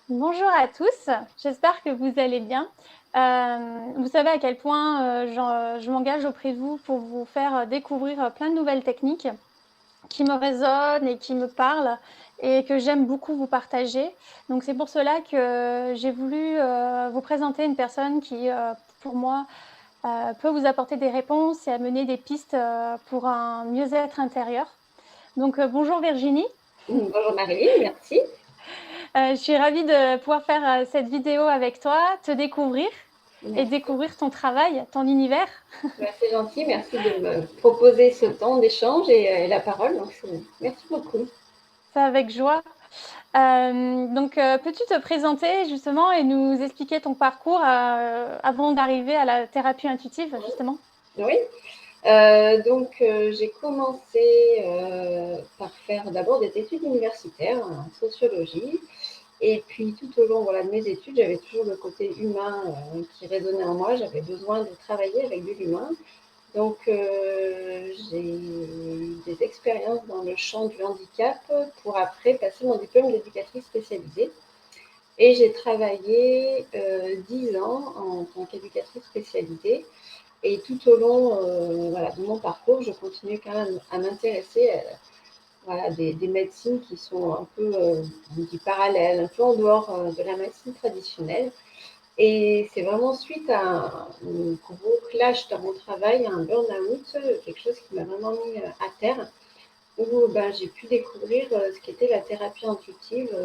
Bonjour à tous, j'espère que vous allez bien. Vous savez à quel point je m'engage auprès de vous pour vous faire découvrir plein de nouvelles techniques qui me résonnent et qui me parlent et que j'aime beaucoup vous partager. Donc c'est pour cela que j'ai voulu vous présenter une personne qui, pour moi, peut vous apporter des réponses et amener des pistes pour un mieux-être intérieur. Donc bonjour Virginie. Bonjour Marie, merci. Je suis ravie de pouvoir faire cette vidéo avec toi, te découvrir et Merci. découvrir ton travail, ton univers. C'est gentil, merci de me proposer ce temps d'échange et la parole. Merci beaucoup. C'est avec joie. Donc, peux-tu te présenter justement et nous expliquer ton parcours avant d'arriver à la thérapie intuitive, justement? Oui, j'ai commencé par faire d'abord des études universitaires en sociologie. Et puis tout au long de mes études, j'avais toujours le côté humain qui résonnait en moi. J'avais besoin de travailler avec de l'humain. J'ai eu des expériences dans le champ du handicap pour après passer mon diplôme d'éducatrice spécialisée. Et j'ai travaillé 10 ans en tant qu'éducatrice spécialisée. Et tout au long de mon parcours, je continue quand même à m'intéresser à des médecines qui sont un peu on dit parallèles, un peu en dehors de la médecine traditionnelle. Et c'est vraiment suite à un gros clash dans mon travail, un burn-out, quelque chose qui m'a vraiment mis à terre, où j'ai pu découvrir ce qu'était la thérapie intuitive.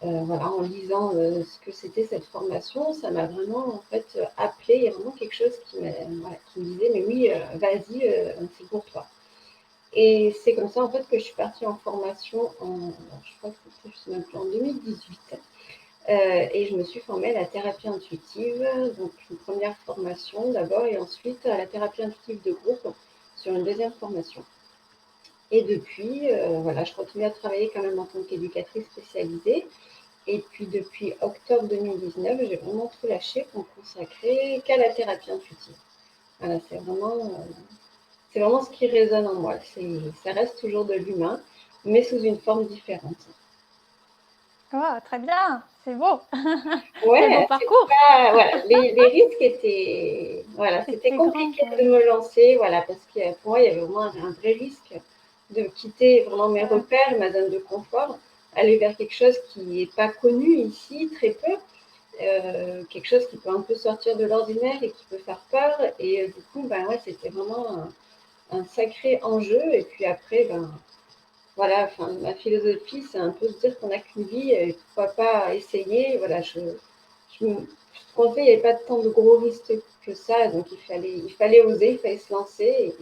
En lisant ce que c'était cette formation, ça m'a vraiment en fait appelé. Il y a vraiment quelque chose qui me disait mais oui, vas-y, c'est pour toi. Et c'est comme ça en fait que je suis partie en formation je crois que c'était je sais même plus, en 2018. Et je me suis formée à la thérapie intuitive, donc une première formation d'abord et ensuite à la thérapie intuitive de groupe sur une deuxième formation. Et depuis, je continue à travailler quand même en tant qu'éducatrice spécialisée. Et puis depuis octobre 2019, j'ai vraiment tout lâché pour me consacrer qu'à la thérapie intuitive. Voilà, c'est vraiment ce qui résonne en moi. Ça reste toujours de l'humain, mais sous une forme différente. Oh, très bien, c'est beau. Quel beau Ouais, parcours. les risques étaient, c'était C'est grand, compliqué quoi. de me lancer, parce que pour moi, il y avait vraiment un vrai risque de quitter vraiment mes Ouais. repères, ma zone de confort, aller vers quelque chose qui n'est pas connu ici, très peu, quelque chose qui peut un peu sortir de l'ordinaire et qui peut faire peur. Et du coup, c'était vraiment un sacré enjeu. Et puis après, ma philosophie, c'est un peu se dire qu'on n'a qu'une vie, et pourquoi pas essayer. Je pensais qu'il n'y avait pas tant de gros risques que ça, donc il fallait oser, il fallait se lancer.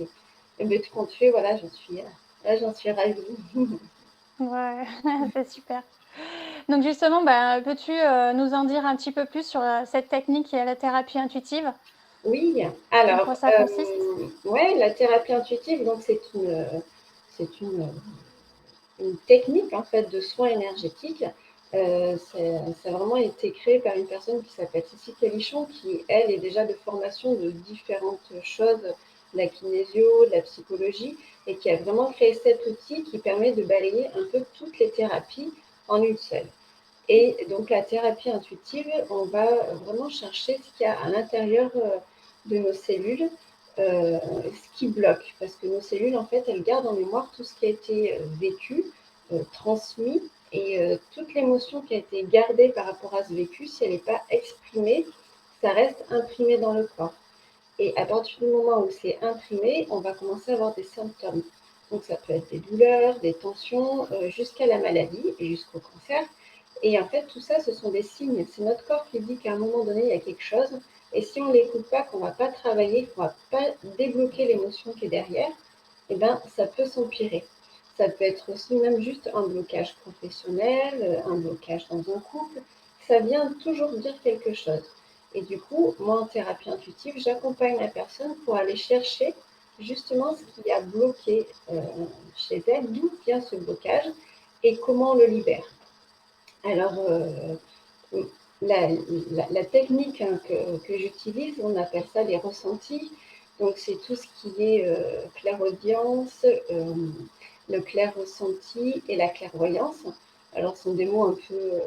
Et tout compte fait, j'en suis ravie. Ouais, c'est super. Donc justement, peux-tu nous en dire un petit peu plus sur cette technique qui est la thérapie intuitive? Oui, En alors, quoi ça consiste? ouais, la thérapie intuitive, donc c'est une technique en fait de soins énergétiques. Ça a vraiment été créé par une personne qui s'appelle Cécile Calichon, qui elle est déjà de formation de différentes choses, de la kinésio, de la psychologie, et qui a vraiment créé cet outil qui permet de balayer un peu toutes les thérapies en une seule. Et donc la thérapie intuitive, on va vraiment chercher ce qu'il y a à l'intérieur de nos cellules, ce qui bloque, parce que nos cellules, en fait, elles gardent en mémoire tout ce qui a été vécu, transmis, et toute l'émotion qui a été gardée par rapport à ce vécu, si elle n'est pas exprimée, ça reste imprimé dans le corps. Et à partir du moment où c'est imprimé, on va commencer à avoir des symptômes. Donc ça peut être des douleurs, des tensions, jusqu'à la maladie et jusqu'au cancer. Et en fait, tout ça, ce sont des signes. C'est notre corps qui dit qu'à un moment donné, il y a quelque chose. Et si on ne l'écoute pas, qu'on ne va pas travailler, qu'on ne va pas débloquer l'émotion qui est derrière, eh ben, ça peut s'empirer. Ça peut être aussi même juste un blocage professionnel, un blocage dans un couple. Ça vient toujours dire quelque chose. Et du coup, moi, en thérapie intuitive, j'accompagne la personne pour aller chercher justement ce qui a bloqué chez elle, d'où vient ce blocage et comment on le libère. Alors, la technique que j'utilise, on appelle ça les ressentis. Donc, c'est tout ce qui est clairaudience, le clair ressenti et la clairvoyance. Alors, ce sont des mots un peu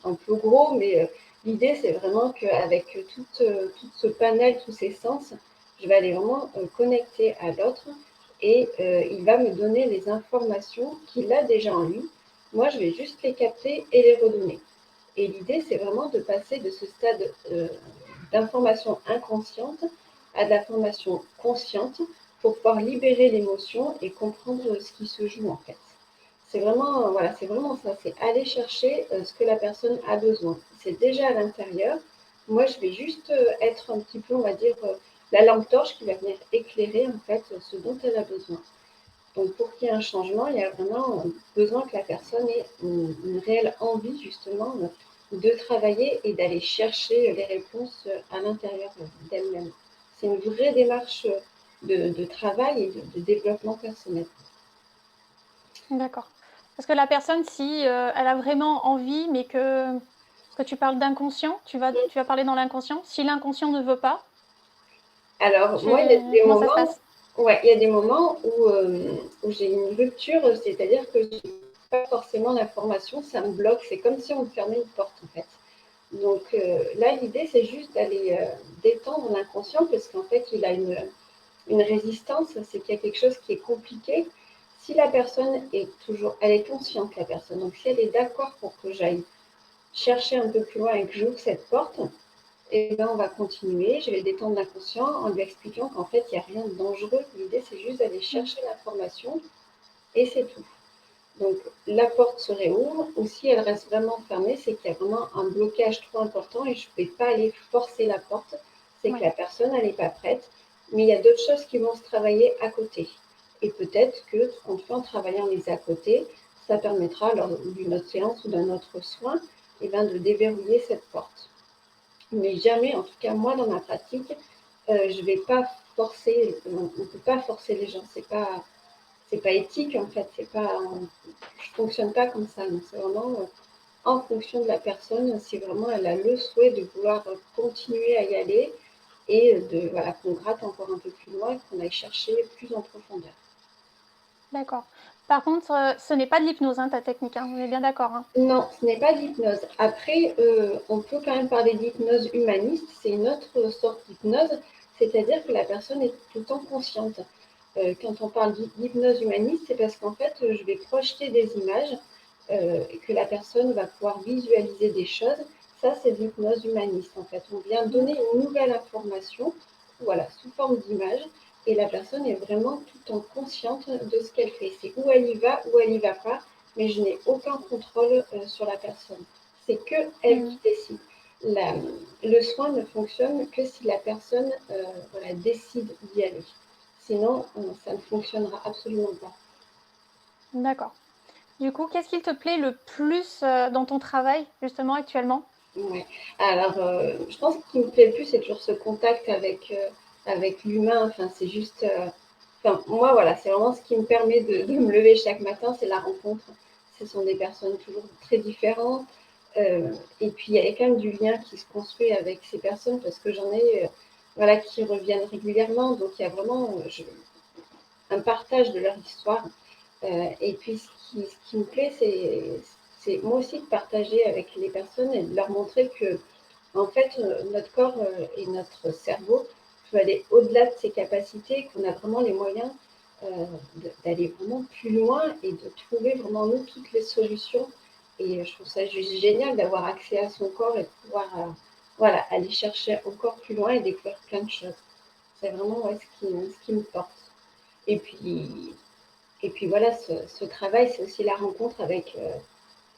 un peu gros, mais l'idée, c'est vraiment qu'avec tout ce panel, tous ces sens, je vais aller vraiment connecter à l'autre et il va me donner les informations qu'il a déjà en lui. Moi, je vais juste les capter et les redonner. Et l'idée, c'est vraiment de passer de ce stade d'information inconsciente à de l'information consciente pour pouvoir libérer l'émotion et comprendre ce qui se joue en fait. C'est vraiment, voilà, c'est vraiment ça, c'est aller chercher ce que la personne a besoin. C'est déjà à l'intérieur. Moi, je vais juste être un petit peu, on va dire, la lampe torche qui va venir éclairer en fait ce dont elle a besoin. Donc, pour qu'il y ait un changement, il y a vraiment besoin que la personne ait une réelle envie, justement, de travailler et d'aller chercher les réponses à l'intérieur d'elle-même. C'est une vraie démarche de travail et de développement personnel. D'accord. Parce que la personne, si elle a vraiment envie, mais que tu parles d'inconscient, tu vas parler dans l'inconscient. Si l'inconscient ne veut pas, Alors, moi, il y a des comment ça se moments, passe? ouais, il y a des moments où j'ai une rupture, c'est-à-dire que je n'ai pas forcément l'information, ça me bloque, c'est comme si on me fermait une porte en fait. Donc là, l'idée, c'est juste d'aller détendre l'inconscient parce qu'en fait, il a une résistance, c'est qu'il y a quelque chose qui est compliqué. Si la personne est toujours, elle est consciente, la personne, donc si elle est d'accord pour que j'aille chercher un peu plus loin et que j'ouvre cette porte, et ben on va continuer. Je vais détendre l'inconscient en lui expliquant qu'en fait, il n'y a rien de dangereux. L'idée, c'est juste d'aller chercher l'information et c'est tout. Donc, la porte se réouvre, ou si elle reste vraiment fermée, c'est qu'il y a vraiment un blocage trop important et je ne vais pas aller forcer la porte. C'est que Ouais. la personne, elle n'est pas prête, mais il y a d'autres choses qui vont se travailler à côté. Et peut-être que, en travaillant les à côté, ça permettra, lors d'une autre séance ou d'un autre soin, eh bien, de déverrouiller cette porte. Mais jamais, en tout cas moi dans ma pratique, je ne vais pas forcer, on ne peut pas forcer les gens, c'est pas éthique en fait, c'est pas, je fonctionne pas comme ça, donc c'est vraiment en fonction de la personne, si vraiment elle a le souhait de vouloir continuer à y aller et de, voilà, qu'on gratte encore un peu plus loin, qu'on aille chercher plus en profondeur. D'accord. Par contre, ce n'est pas de l'hypnose, hein, ta technique, hein, on est bien d'accord, hein. Non, ce n'est pas de l'hypnose. Après, on peut quand même parler d'hypnose humaniste, c'est une autre sorte d'hypnose, c'est-à-dire que la personne est tout le temps consciente. Quand on parle d'hypnose humaniste, c'est parce qu'en fait, je vais projeter des images et que la personne va pouvoir visualiser des choses. Ça, c'est de l'hypnose humaniste, en fait. On vient donner une nouvelle information, voilà, sous forme d'image, et la personne est vraiment tout en consciente de ce qu'elle fait. C'est où elle y va, où elle y va pas, mais je n'ai aucun contrôle sur la personne. C'est que elle qui décide. Le soin ne fonctionne que si la personne voilà, décide d'y aller. Sinon, ça ne fonctionnera absolument pas. D'accord. Du coup, qu'est-ce qui te plaît le plus dans ton travail, justement, actuellement? Ouais. Alors, je pense que ce qui me plaît le plus, c'est toujours ce contact avec l'humain. Enfin, c'est juste. Enfin, moi, voilà, c'est vraiment ce qui me permet de me lever chaque matin, c'est la rencontre. Ce sont des personnes toujours très différentes. Et puis, il y a quand même du lien qui se construit avec ces personnes parce que j'en ai voilà, qui reviennent régulièrement. Donc, il y a vraiment un partage de leur histoire. Et puis, ce qui me plaît, c'est moi aussi de partager avec les personnes et de leur montrer que, en fait, notre corps et notre cerveau peut aller au-delà de ses capacités, qu'on a vraiment les moyens d'aller vraiment plus loin et de trouver vraiment nous toutes les solutions. Et je trouve ça juste génial d'avoir accès à son corps et de pouvoir voilà, aller chercher encore plus loin et découvrir plein de choses. C'est vraiment ouais, ce qui me porte. Et puis, et puis voilà, ce travail, c'est aussi la rencontre avec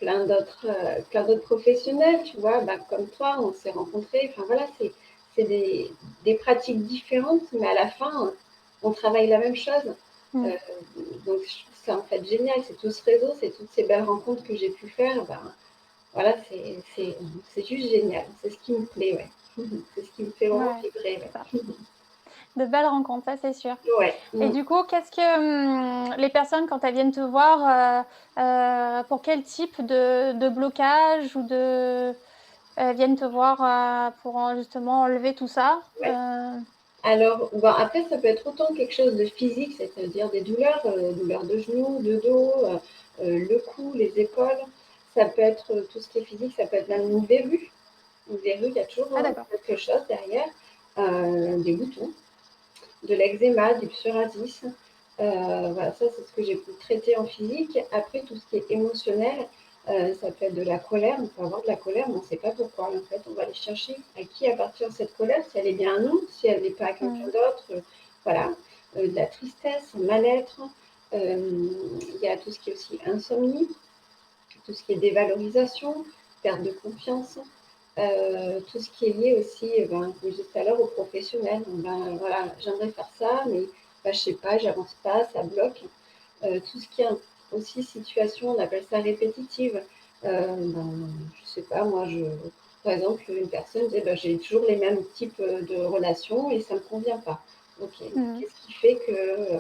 plein d'autres professionnels, tu vois, bah, comme toi, on s'est rencontrés. Enfin voilà, c'est des pratiques différentes, mais à la fin, on travaille la même chose. Mmh. Euh, donc je trouve ça en fait génial, c'est tout ce réseau, c'est toutes ces belles rencontres que j'ai pu faire. Ben, voilà, c'est juste génial, c'est ce qui me plaît, ouais. C'est ce qui me fait vraiment Ouais, vibrer, c'est ça. ouais. De belles rencontres, ça, c'est sûr. Ouais. Et Mm. du coup, qu'est-ce que, les personnes quand elles viennent te voir, pour quel type de blocage ou elles viennent te voir, pour, justement enlever tout ça? Ouais. Alors, bon, après, ça peut être autant quelque chose de physique, c'est-à-dire des douleurs, douleurs de genoux, de dos, le cou, les épaules. Ça peut être tout ce qui est physique, ça peut être même une verrue. Une verrue, il y a toujours Ah, d'accord. quelque chose derrière, des boutons, de l'eczéma, du psoriasis. Voilà, ça, c'est ce que j'ai pu traiter en physique. Après, tout ce qui est émotionnel, ça peut être de la colère. On peut avoir de la colère, mais on ne sait pas pourquoi. En fait, on va aller chercher à qui appartient cette colère, si elle est bien à nous, si elle n'est pas à quelqu'un d'autre. Voilà. De la tristesse, un mal-être. Il y a tout ce qui est aussi insomnie, tout ce qui est dévalorisation, perte de confiance. Tout ce qui est lié aussi, comme je disais tout à l'heure, aux professionnels. Ben, voilà, j'aimerais faire ça, mais ben, je sais pas, j'avance pas, ça bloque. Tout ce qui est aussi situation, on appelle ça répétitive. Ben, je sais pas, moi, par exemple, une personne dit, ben, j'ai toujours les mêmes types de relations et ça me convient pas. Ok, qu'est-ce qui fait que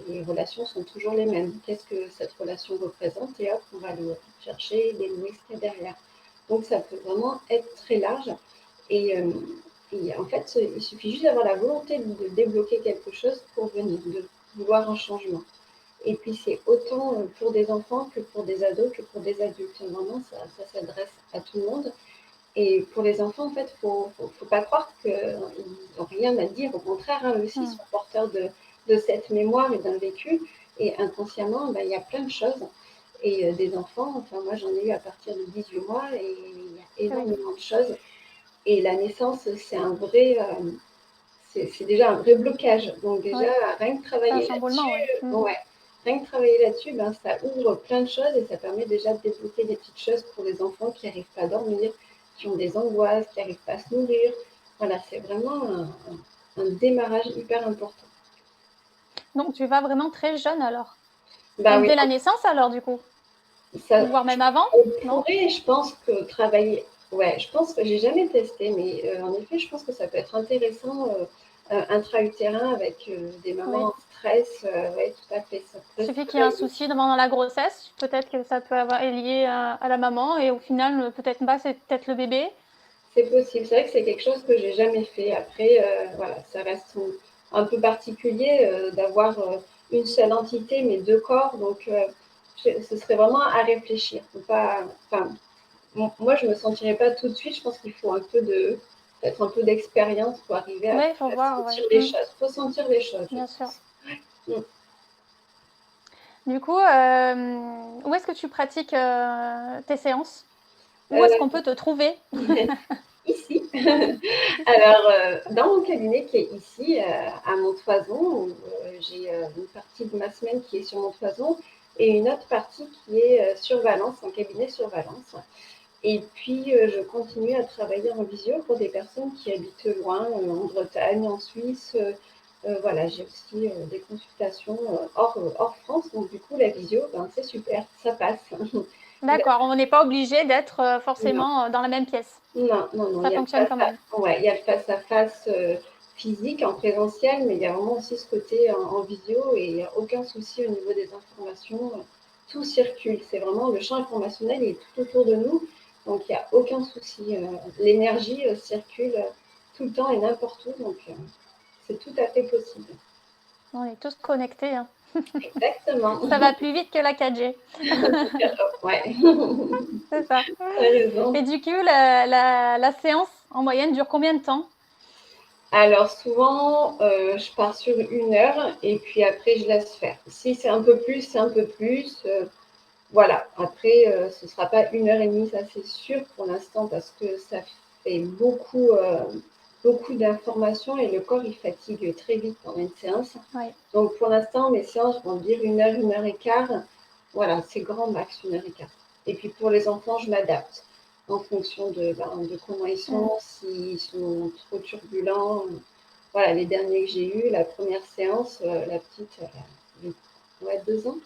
les relations sont toujours les mêmes? Qu'est-ce que cette relation représente? Et hop, on va aller chercher les mots qu'il y a derrière. Donc, ça peut vraiment être très large. Et, en fait, il suffit juste d'avoir la volonté de débloquer quelque chose pour venir, de vouloir un changement. Et puis, c'est autant pour des enfants que pour des ados que pour des adultes. Vraiment, ça s'adresse à tout le monde. Et pour les enfants, en fait, faut pas croire qu'ils n'ont rien à dire. Au contraire, eux aussi sont porteurs de cette mémoire et d'un vécu. Et inconsciemment, ben, il y a plein de choses. Et des enfants, enfin, moi, j'en ai eu à partir de 18 mois et il y a énormément de choses. Et la naissance, c'est un vrai, c'est déjà un vrai blocage. Donc déjà, rien que travailler là-dessus, ouais, rien que travailler là-dessus, ben, ça ouvre plein de choses et ça permet déjà de débloquer des petites choses pour les enfants qui n'arrivent pas à dormir, qui ont des angoisses, qui n'arrivent pas à se nourrir. Voilà, c'est vraiment un démarrage hyper important. Donc, tu vas vraiment très jeune alors? Bah Même oui, dès la naissance alors, du coup? ça, Voire même avant? on Non? pourrait, je pense que travailler. Ouais, je pense que j'ai jamais testé, mais en effet, je pense que ça peut être intéressant intra-utérin avec des mamans Oui. en stress. Oui, tout à fait. Ça Il peut suffit qu'il y ait un souci pendant la grossesse, peut-être que ça peut être lié à la maman et au final, peut-être pas, c'est peut-être le bébé. C'est possible. C'est vrai que c'est quelque chose que j'ai jamais fait. Après, voilà, ça reste un peu particulier d'avoir une seule entité, mais deux corps. Donc, ce serait vraiment à réfléchir. Faut pas, enfin, moi, je me sentirais pas tout de suite. Je pense qu'il faut peut-être un peu d'expérience pour arriver Oui, il faut à voir, sentir ouais. les choses. Faut sentir les choses, je Bien sûr. pense. Mm. Du coup, où est-ce que tu pratiques tes séances? Où est-ce Euh, qu'on peut te trouver? Ici. Alors, dans mon cabinet qui est ici, à Montfaucon, où j'ai une partie de ma semaine qui est sur Montfaucon et une autre partie qui est sur Valence, un cabinet sur Valence. Et puis, je continue à travailler en visio pour des personnes qui habitent loin, en Bretagne, en Suisse. Voilà, j'ai aussi des consultations hors France. Donc, du coup, la visio, ben, c'est super, ça passe. D'accord, on n'est pas obligé d'être Non. forcément dans la même pièce. Non, non, non, Ça fonctionne quand même. ouais, il y a le face-à-face physique en présentiel, mais il y a vraiment aussi ce côté en visio et il n'y a aucun souci au niveau des informations. Tout circule, c'est vraiment le champ informationnel est tout autour de nous, donc il n'y a aucun souci. L'énergie circule tout le temps et n'importe où, donc c'est tout à fait possible. On est tous connectés, hein. Exactement. Ça va plus vite que la 4G. Ouais, C'est ça. t'as raison. Et du coup, la séance en moyenne dure combien de temps? Alors souvent, je pars sur 1 heure et puis après je laisse faire. Si c'est un peu plus, c'est un peu plus. Voilà. Après, ce ne sera pas 1 heure et demie, ça c'est sûr pour l'instant parce que ça fait beaucoup d'informations et le corps il fatigue très vite pendant une séance. Oui. Donc pour l'instant, mes séances vont dire 1 heure, 1 heure et quart. Voilà, c'est grand max 1 heure et quart. Et puis pour les enfants, je m'adapte en fonction de comment ils sont, s'ils sont trop turbulents. Voilà, les derniers que j'ai eus, la première séance, la petite, elle avait 2 ans.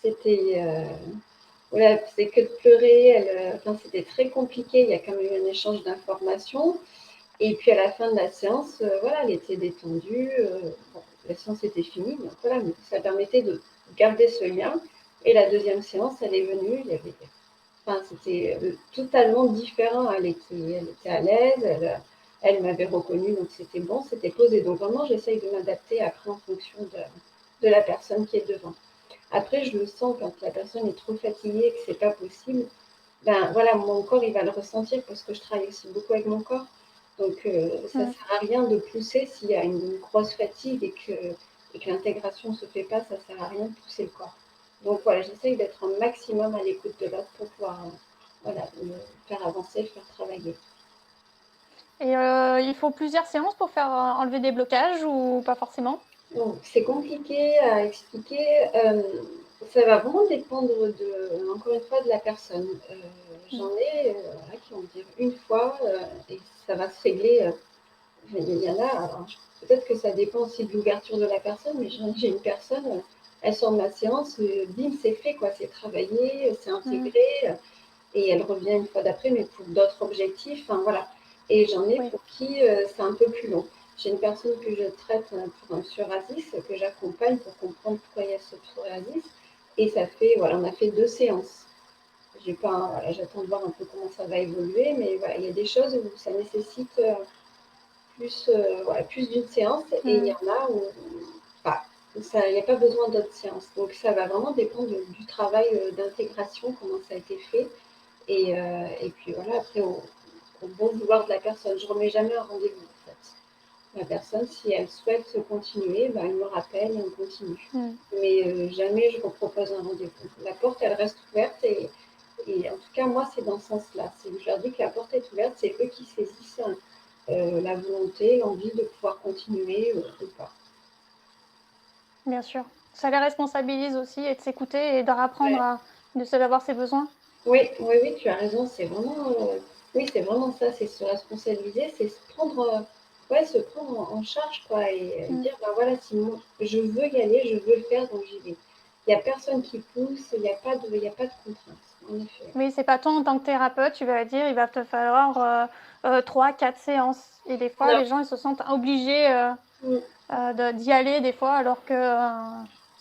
C'était, voilà, elle faisait que de pleurer. Enfin, c'était très compliqué. Il y a quand même eu un échange d'informations. Et puis à la fin de la séance, voilà, elle était détendue. Bon, la séance était finie, donc voilà, mais ça permettait de garder ce lien. Et la deuxième séance, elle est venue. Enfin, c'était totalement différent. Elle était à l'aise. Elle m'avait reconnue, donc c'était bon, c'était posé. Donc vraiment, j'essaye de m'adapter après en fonction de la personne qui est devant. Après, je le sens quand la personne est trop fatiguée, que c'est pas possible, ben voilà, mon corps, il va le ressentir parce que je travaille aussi beaucoup avec mon corps. Donc, ça Mmh. sert à rien de pousser s'il y a une grosse fatigue et que l'intégration ne se fait pas, ça sert à rien de pousser le corps. Donc voilà, j'essaye d'être un maximum à l'écoute de l'autre pour pouvoir, voilà, le faire avancer, le faire travailler. Et il faut plusieurs séances pour faire, enlever des blocages ou pas forcément? Donc, c'est compliqué à expliquer. Ça va vraiment dépendre encore une fois, de la personne. Mmh. J'en ai voilà, qui vont dire une fois et ça va se régler. Il y en a, alors, peut-être que ça dépend aussi de l'ouverture de la personne, mais j'ai une personne, elle sort de ma séance, bim, c'est fait, quoi, c'est travaillé, c'est Mmh. intégré, et elle revient une fois d'après, mais pour d'autres objectifs, enfin voilà. Et j'en ai Oui. pour qui c'est un peu plus long. J'ai une personne que je traite pour un psoriasis, que j'accompagne pour comprendre pourquoi il y a ce psoriasis, et ça fait, voilà, on a fait 2 séances. J'ai pas, voilà, j'attends de voir un peu comment ça va évoluer, mais voilà, il y a des choses où ça nécessite plus, voilà, plus d'une séance, et il y Mmh. en a où bah, il n'y a pas besoin d'autres séances. Donc ça va vraiment dépendre du travail d'intégration, comment ça a été fait. Et puis voilà, après, au bon vouloir de la personne. Je ne remets jamais un rendez-vous en fait. La personne, si elle souhaite continuer, bah, elle me rappelle et on continue. Mmh. Mais jamais je propose un rendez-vous. La porte, elle reste ouverte, et en tout cas, moi, c'est dans ce sens-là. C'est que je leur dis que la porte est ouverte, c'est eux qui saisissent la volonté, l'envie de pouvoir continuer ou pas. Bien sûr. Ça les responsabilise aussi et de s'écouter et de apprendre Ouais. à de savoir ses besoins. Oui, oui, oui, tu as raison. C'est vraiment, oui, c'est vraiment ça. C'est se responsabiliser, c'est se prendre, ouais, se prendre en charge, quoi, et Mmh. dire, ben voilà, si moi, je veux y aller, je veux le faire, donc j'y vais. Il n'y a personne qui pousse, il y a pas de contrainte, en effet. Oui, c'est pas toi en tant que thérapeute, tu vas dire: «Il va te falloir, 3-4 séances» et des fois, Non. les gens, ils se sentent obligés, Mm. d'y aller des fois alors que,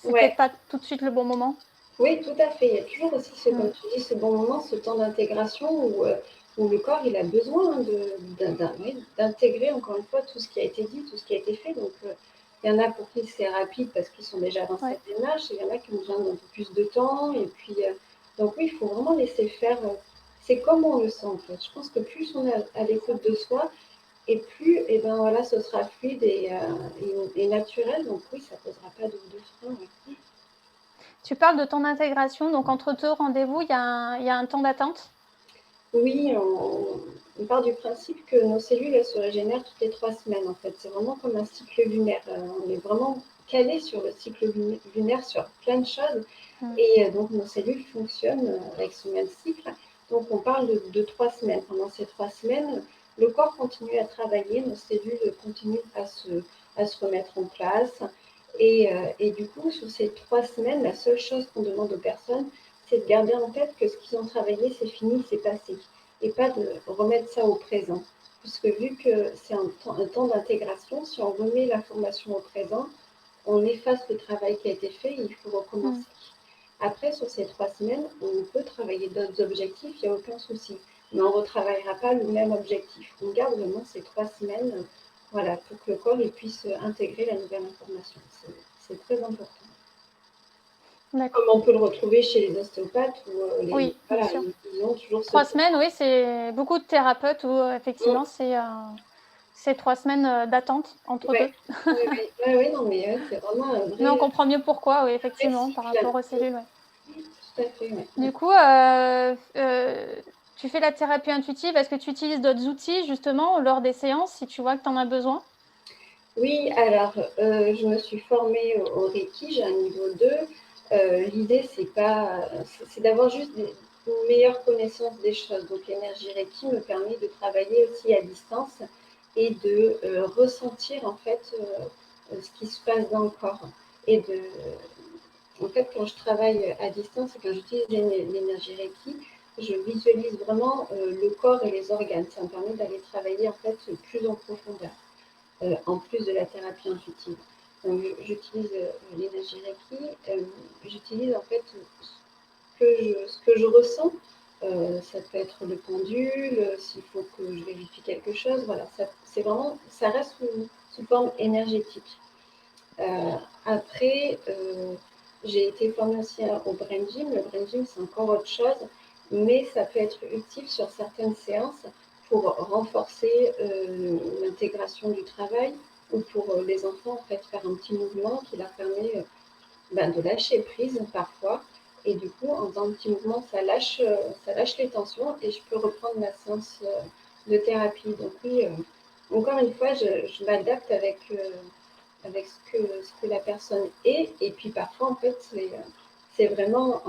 c'est peut-être Ouais. pas tout de suite le bon moment. Oui, tout à fait. Il y a toujours aussi Mmh. comme tu dis, ce bon moment, ce temps d'intégration où le corps, il a besoin oui, d'intégrer encore une fois tout ce qui a été dit, tout ce qui a été fait. Donc, il y en a pour qui c'est rapide parce qu'ils sont déjà dans Ouais. cette démarche, et il y en a qui ont besoin d'un peu plus de temps. Et puis, donc oui, il faut vraiment laisser faire. C'est comme on le sent en fait. Je pense que plus on est à C'est ça. l'écoute de soi, et plus, et ben voilà, ce sera fluide et naturel. Donc oui, ça posera pas de frein. Ouais. Tu parles de temps d'intégration, donc entre 2 rendez-vous, il y a un temps d'attente? Oui, on part du principe que nos cellules, elles se régénèrent toutes les 3 semaines, en fait. C'est vraiment comme un cycle lunaire. On est vraiment calé sur le cycle lunaire sur plein de choses, Mmh. et donc nos cellules fonctionnent avec ce même cycle. Donc on parle de 3 semaines. Pendant ces 3 semaines, le corps continue à travailler, nos cellules continuent à se remettre en place, et du coup, sur ces 3 semaines, la seule chose qu'on demande aux personnes, c'est de garder en tête que ce qu'ils ont travaillé, c'est fini, c'est passé, et pas de remettre ça au présent. Puisque vu que c'est un temps d'intégration, si on remet l'information au présent, on efface le travail qui a été fait et il faut Mmh. recommencer. Après, sur ces 3 semaines, on peut travailler d'autres objectifs, il n'y a aucun souci. Mais on ne retravaillera pas le même objectif. On garde vraiment ces 3 semaines, voilà, pour que le corps il puisse intégrer la nouvelle information. C'est très important. Comme D'accord. on peut le retrouver chez les ostéopathes où Oui, bien voilà, sûr. ils ont toujours ce 3 temps. semaines, oui, c'est beaucoup de thérapeutes où, Mm. effectivement, c'est 3 semaines, d'attente entre Ouais, 2. ouais, ouais, ouais, ouais, non, mais c'est vraiment Mais on comprend mieux pourquoi, oui, un vrai effectivement, par cycle. rapport aux cellules, ouais. Tout à fait, ouais. Du coup, tu fais la thérapie intuitive, est-ce que tu utilises d'autres outils justement lors des séances si tu vois que tu en as besoin? Oui, alors, je me suis formée au Reiki, j'ai un niveau 2. L'idée, c'est d'avoir juste une meilleure connaissance des choses. Donc l'énergie Reiki me permet de travailler aussi à distance et de, ressentir en fait, ce qui se passe dans le corps, et en fait, quand je travaille à distance et quand j'utilise l'énergie Reiki, je visualise vraiment, le corps et les organes. Ça me permet d'aller travailler en fait plus en profondeur, en plus de la thérapie intuitive. Donc, j'utilise l'énergie Reiki, j'utilise en fait ce que je ressens. Ça peut être le pendule, s'il faut que je vérifie quelque chose. Voilà, c'est vraiment, ça reste sous forme énergétique. Après, j'ai été formée aussi au Brain Gym. Le Brain Gym, c'est encore autre chose, mais ça peut être utile sur certaines séances pour renforcer l'intégration du travail ou pour les enfants, en fait, faire un petit mouvement qui leur permet de lâcher prise parfois. Et du coup, en faisant un petit mouvement, ça lâche les tensions et je peux reprendre ma séance de thérapie. Donc oui, encore une fois, je m'adapte avec ce que la personne est. Et puis parfois, en fait, c'est vraiment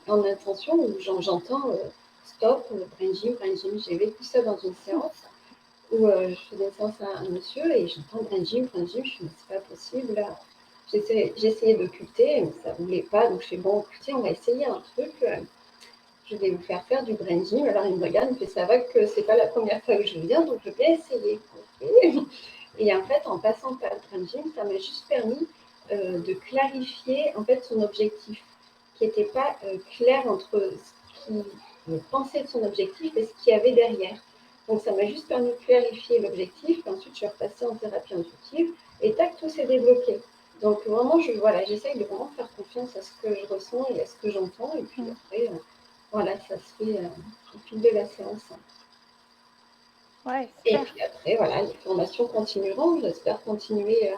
en intention où j'entends stop, brain gym. J'ai vécu ça dans une séance où je faisais une séance à un monsieur et j'entends brain gym. Je me suis dit, mais c'est pas possible là. J'essayais d'occulter, mais ça ne voulait pas. Donc je fais, bon, écoutez, on va essayer un truc. Je vais vous faire du brain gym. Alors il me regarde, il me fait, ça va que c'est pas la première fois que je viens, donc je vais essayer. Okay. Et en fait, en passant par le brain gym, ça m'a juste permis de clarifier en fait son objectif, qui n'était pas clair entre ce qu'il pensait de son objectif et ce qu'il y avait derrière. Donc ça m'a juste permis de clarifier l'objectif, et ensuite je suis repassée en thérapie intuitive, et tac, tout s'est débloqué. Donc vraiment, j'essaye de vraiment faire confiance à ce que je ressens et à ce que j'entends, et puis après, voilà, ça se fait au fil de la séance. Ouais, Et super. puis après, voilà, les formations continueront. J'espère continuer.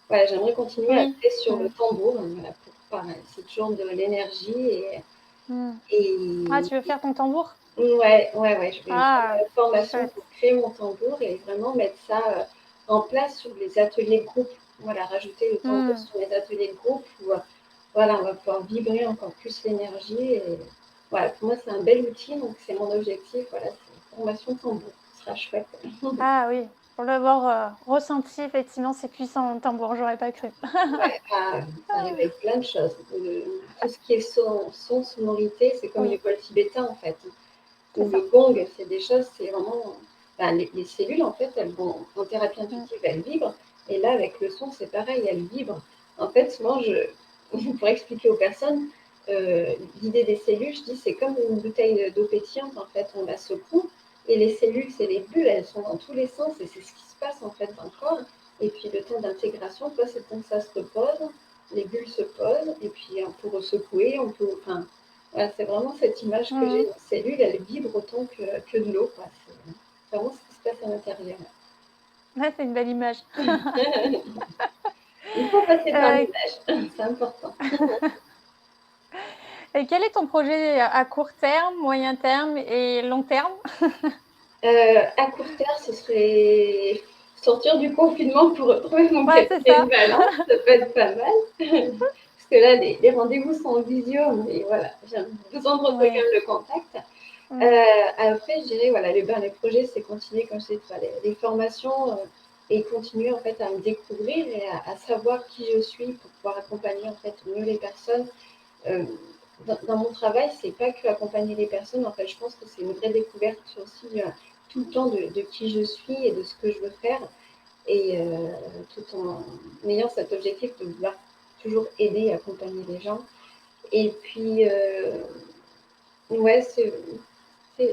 Voilà, j'aimerais continuer Oui. après sur le tambour. Voilà, pour pareil, c'est toujours de l'énergie Ah, et tu veux faire ton tambour? ouais, je vais faire Ah, une formation chouette. pour créer mon tambour et vraiment mettre ça en place sur les ateliers de groupe. Voilà, rajouter le tambour sur les ateliers de groupe où voilà, on va pouvoir vibrer encore plus l'énergie. Et voilà, pour moi, c'est un bel outil, donc c'est mon objectif. Voilà, c'est une formation tambour. Ce sera chouette. Ah oui, pour l'avoir ressenti, effectivement, c'est puissant, le tambour, j'aurais pas cru. Ouais, ça arrive avec plein de choses. Tout ce qui est son sonorité, c'est comme Oui, l'école tibétain en fait. c'est Ou le ça. gong, c'est des choses, c'est vraiment. Les cellules en fait, elles vont en thérapie intuitive, elles vibrent. Et là, avec le son, c'est pareil, elles vibrent. En fait, souvent, pour expliquer aux personnes, l'idée des cellules, je dis, c'est comme une bouteille d'eau pétillante en fait. On la secoue et les cellules, c'est les bulles, elles sont dans tous les sens et c'est ce qui se passe en fait dans le corps. Et puis le temps d'intégration, toi, c'est le temps que ça se repose, les bulles se posent, et puis on peut ressecouer, on peut. Enfin, voilà, c'est vraiment cette image que j'ai. Les cellules, elles vibrent autant que de l'eau. C'est vraiment ce qui se passe à l'intérieur. Ouais, c'est une belle image. Il faut passer par Euh, l'image, c'est important. et quel est ton projet à court terme, moyen terme et long terme? À court terme, ce serait sortir du confinement pour retrouver mon Ouais, c'est cabinet ça. de balance, ça peut être pas mal. Parce que là, les rendez-vous sont en visio, mais voilà, j'ai besoin de retrouver quand Oui. même le contact. Après, je dirais, voilà, les projets, c'est continuer, comme je disais, les formations et continuer en fait à me découvrir et à savoir qui je suis pour pouvoir accompagner en fait mieux les personnes. Euh, dans mon travail, c'est pas que accompagner les personnes. En fait, je pense que c'est une vraie découverte aussi tout le temps de qui je suis et de ce que je veux faire, et tout en ayant cet objectif de vouloir toujours aider et accompagner les gens. Et puis, ouais,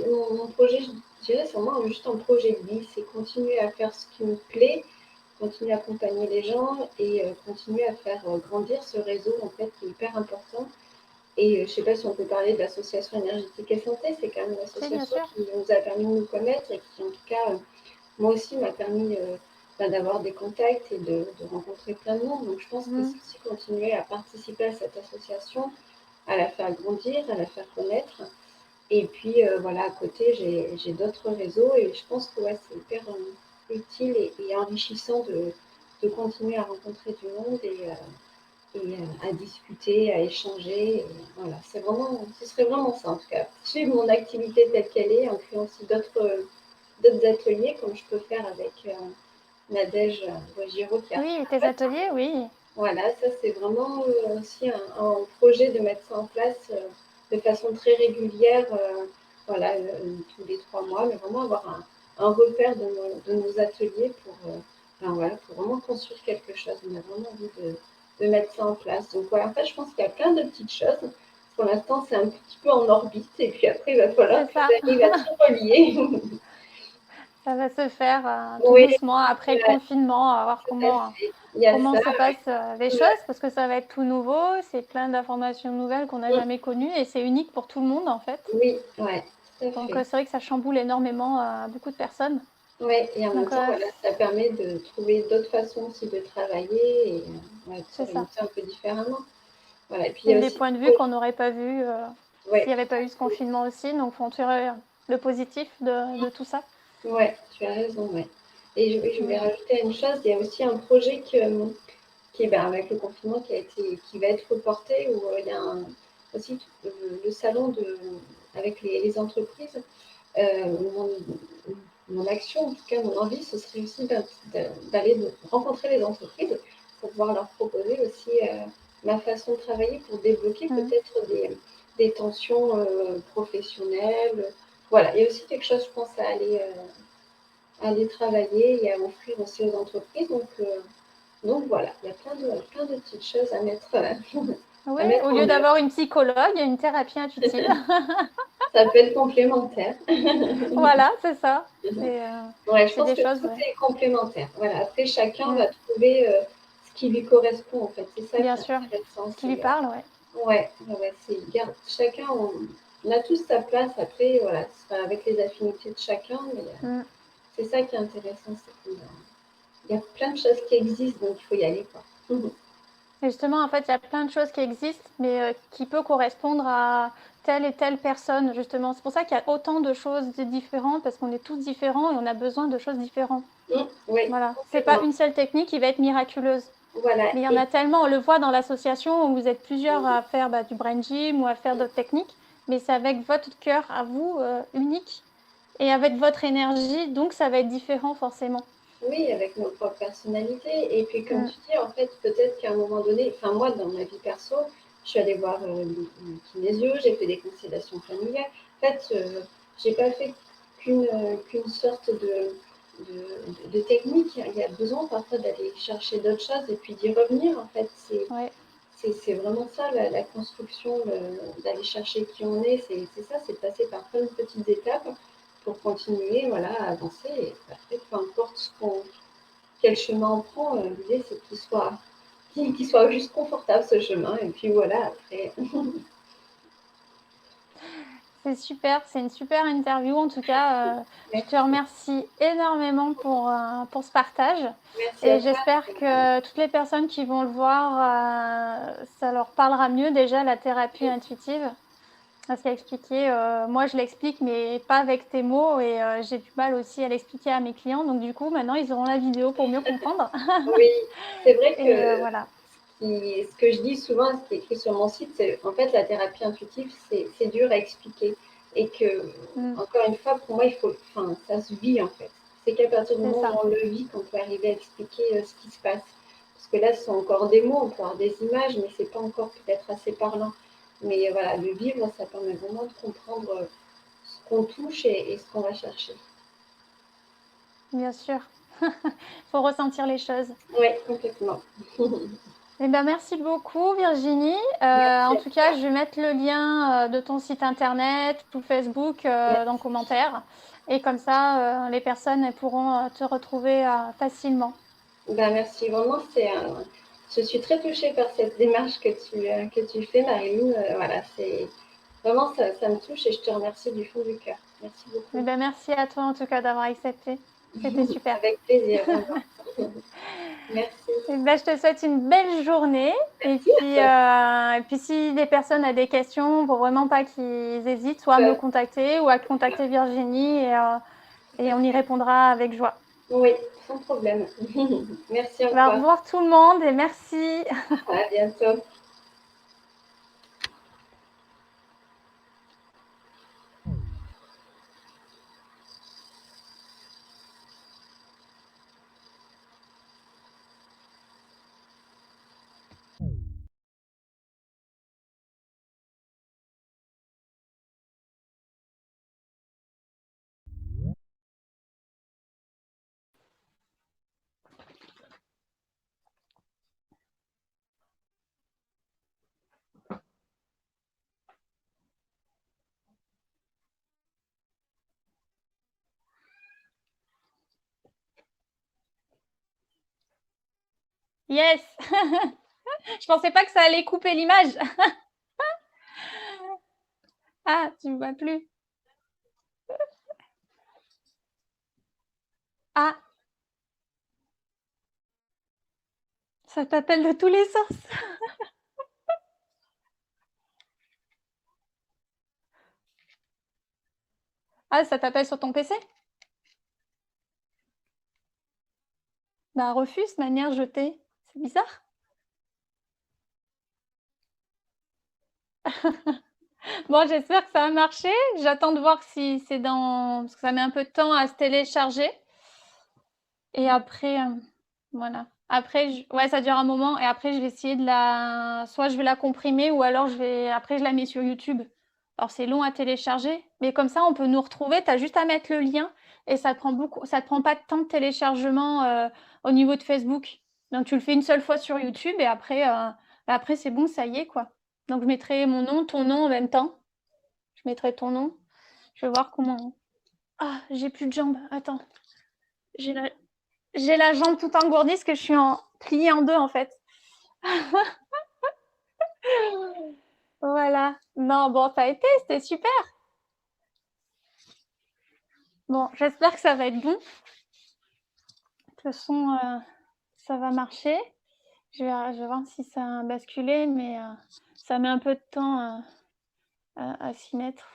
mon projet, je dirais, c'est vraiment juste un projet de vie. C'est continuer à faire ce qui me plaît, continuer à accompagner les gens et continuer à faire grandir ce réseau, en fait, qui est hyper important. Et je ne sais pas si on peut parler de l'association énergétique et santé, c'est quand même une Si, bien association sûr. qui nous a permis de nous connaître et qui, en tout cas, moi aussi, m'a permis d'avoir des contacts et de rencontrer plein de monde. Donc, je pense que c'est aussi continuer à participer à cette association, à la faire grandir, à la faire connaître. Et puis, voilà, à côté, j'ai d'autres réseaux et je pense que ouais, c'est hyper utile et enrichissant de continuer à rencontrer du monde et à discuter, à échanger. Et voilà, ce serait vraiment ça en tout cas. Suivre mon activité telle qu'elle est, en créant aussi d'autres ateliers comme je peux faire avec Nadège Wajiro qui est Oui, tes arthérapeute. ateliers, oui. Voilà, ça c'est vraiment aussi un projet de mettre ça en place de façon très régulière, voilà, tous les 3 mois, mais vraiment avoir un repère de nos ateliers enfin, voilà, pour vraiment construire quelque chose. On a vraiment envie de mettre ça en place. Donc voilà, en fait, je pense qu'il y a plein de petites choses. Pour l'instant, c'est un petit peu en orbite, et puis après, il va falloir C'est que ça. j'arrive à tout relier. Ça va se faire tout Oui, doucement après le confinement, à voir tout à comment, fait. Il y a comment ça, se passent les ouais. choses, parce que ça va être tout nouveau, c'est plein d'informations nouvelles qu'on n'a Mm. jamais connues et c'est unique pour tout le monde en fait. Oui, ouais, tout à Donc fait. c'est vrai que ça chamboule énormément beaucoup de personnes. Oui, et en même Donc temps, voilà, ça permet de trouver d'autres façons aussi de travailler et ouais, de c'est ça. s'orienter un peu différemment. Voilà, et puis il y C'est a des aussi points de vue qu'on n'aurait pas vus s'il ouais, n'y avait pas eu ce confinement aussi. Donc faut en tirer le positif de tout ça. ouais, tu as raison, ouais. Et je voulais Mm. rajouter une chose, il y a aussi un projet qui est ben, avec le confinement qui va être reporté, où il y a aussi le salon avec les entreprises. Mon, mon action, en tout cas mon envie, ce serait aussi d'aller rencontrer les entreprises pour pouvoir leur proposer aussi ma façon de travailler pour débloquer Mm. peut-être des tensions professionnelles. Voilà, il y a aussi quelque chose, je pense, à aller travailler et à offrir aussi aux entreprises. Donc voilà, il y a plein de petites choses à mettre, Oui, à mettre au en lieu œuvre. d'avoir une psychologue, il y a une thérapie intuitive. Ça peut être complémentaire. Voilà, c'est ça. Ouais, je C'est pense des que choses, tout ouais. est complémentaire. Voilà. Après, chacun Mm. va trouver ce qui lui correspond, en fait. C'est ça Bien qui est sûr. intéressant. Ce qui lui parle, ouais. Ouais, ouais, chacun, on a tous sa place. Après, voilà, c'est pas avec les affinités de chacun, mais Mm. c'est ça qui est intéressant. C'est qu'il y a plein de choses qui existent, donc il faut y aller, quoi. Et justement, en fait, il y a plein de choses qui existent, mais qui peuvent correspondre à telle et telle personne, justement. C'est pour ça qu'il y a autant de choses différentes, parce qu'on est tous différents et on a besoin de choses différentes. Oui, Voilà. C'est pas complètement. une seule technique qui va être miraculeuse. Voilà. Mais il y en Et a tellement, on le voit dans l'association où vous êtes plusieurs à faire du brain gym ou à faire d'autres techniques, mais c'est avec votre cœur à vous, unique, et avec votre énergie, donc ça va être différent forcément. oui, avec nos propres personnalités. Et puis, comme Mm. tu dis, en fait, peut-être qu'à un moment donné, enfin, moi, dans ma vie perso, je suis allée voir une kinésio, j'ai fait des constellations familiales. En fait, j'ai pas fait qu'une sorte de technique. Il y a besoin parfois d'aller chercher d'autres choses et puis d'y revenir. En fait, Ouais, c'est vraiment ça, la construction, d'aller chercher qui on est. C'est ça, c'est de passer par plein de petites étapes pour continuer voilà, à avancer. Et après, peu importe quel chemin on prend, l'idée c'est qu'il soit juste confortable ce chemin. Et puis voilà, après. c'est super, c'est une super interview. En tout cas, je te Merci. remercie énormément pour ce partage. Merci à Et toi. j'espère que toutes les personnes qui vont le voir, ça leur parlera mieux déjà la thérapie intuitive. Parce qu'à expliquer, moi je l'explique, mais pas avec tes mots, et j'ai du mal aussi à l'expliquer à mes clients. Donc du coup, maintenant, ils auront la vidéo pour mieux comprendre. Oui, c'est vrai que Et voilà. ce que je dis souvent, ce qui est écrit sur mon site, c'est en fait la thérapie intuitive, c'est dur à expliquer. Et que, Mm, encore une fois, pour moi, enfin, ça se vit en fait. C'est qu'à partir du c'est moment où ça. on le vit qu'on peut arriver à expliquer ce qui se passe. Parce que là, ce sont encore des mots, on peut avoir des images, mais c'est pas encore peut-être assez parlant. Mais voilà, le vivre, ça permet vraiment de comprendre ce qu'on touche et ce qu'on va chercher. Bien sûr. Faut ressentir les choses. Oui, complètement. Eh ben, merci beaucoup, Virginie. Merci En à tout cas, toi. je vais mettre le lien de ton site internet ou Facebook dans le Merci. commentaire. Et comme ça, les personnes elles pourront te retrouver facilement. Ben, merci vraiment. Je suis très touchée par cette démarche que tu fais, Marilyn. Voilà, c'est vraiment ça me touche et je te remercie du fond du cœur. Merci Eh beaucoup. ben, merci à toi en tout cas d'avoir accepté. C'était super. Avec plaisir, vraiment. Merci. Eh ben, je te souhaite une belle journée. Merci à toi. Et puis si les personnes ont des questions, faut vraiment pas qu'ils hésitent, soit à me Tout contacter ou à contacter Virginie, à et on y fait. répondra avec joie. Oui, sans problème. Merci Ben, au encore. revoir tout le monde et merci. À bientôt. Yes. Je pensais pas que ça allait couper l'image. Ah, tu me vois plus. Ah, ça t'appelle de tous les sens. Ah, ça t'appelle sur ton PC? Bah, refuse, manière jetée. C'est bizarre. Bon, j'espère que ça va marcher. J'attends de voir si c'est dans... Parce que ça met un peu de temps à se télécharger. Et après, voilà. Après, ouais, ça dure un moment. Et après, je vais essayer de la... Soit je vais la comprimer ou alors après, je la mets sur YouTube. Alors, c'est long à télécharger. Mais comme ça, on peut nous retrouver. Tu as juste à mettre le lien. Et ça te prend pas de temps de téléchargement au niveau de Facebook. Donc, tu le fais une seule fois sur YouTube. Et après c'est bon, ça y est, quoi. Donc, je mettrai mon nom, ton nom en même temps. Je mettrai ton nom. Je vais voir comment... Ah, j'ai plus de jambes. Attends. J'ai la... J'ai la jambe tout engourdie parce que je suis pliée en deux en fait. Voilà. Non, bon, ça a été, c'était super. Bon, j'espère que ça va être bon. De toute façon, ça va marcher. Je vais voir si ça a basculé, mais ça met un peu de temps à s'y mettre.